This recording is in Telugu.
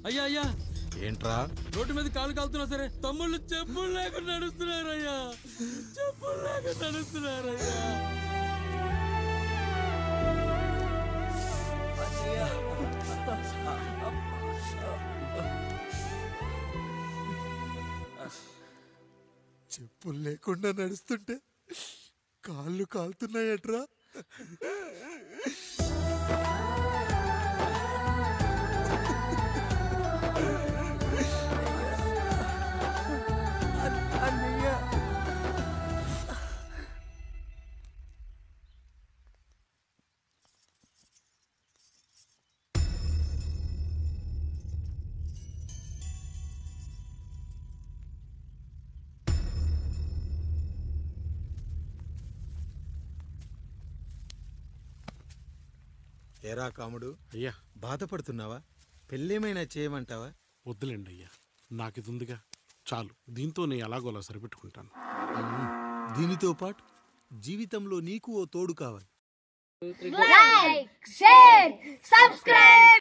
అయ్యా అయ్యా ఏంట్రా రోడ్డు మీద కాలు కాలుతున్నా సరే తమ్ముళ్ళు చెప్పులు లేకుండా నడుస్తున్నారయ్యా, చెప్పులు లేకుండా నడుస్తున్నారయ్యా. చెప్పులు లేకుండా నడుస్తుంటే కాళ్ళు కాలుతున్నాయట్రా. ఏరా కాముడు, అయ్యా బాధపడుతున్నావా? పెళ్ళేమైనా చేయమంటావా? వద్దులేండి అయ్యా, నాకు ఇది ఉందిగా చాలు, దీంతో నేను ఎలాగోలా సరిపెట్టుకుంటాను. దీనితో పాటు జీవితంలో నీకు ఓ తోడు కావాలి. Like, share, subscribe.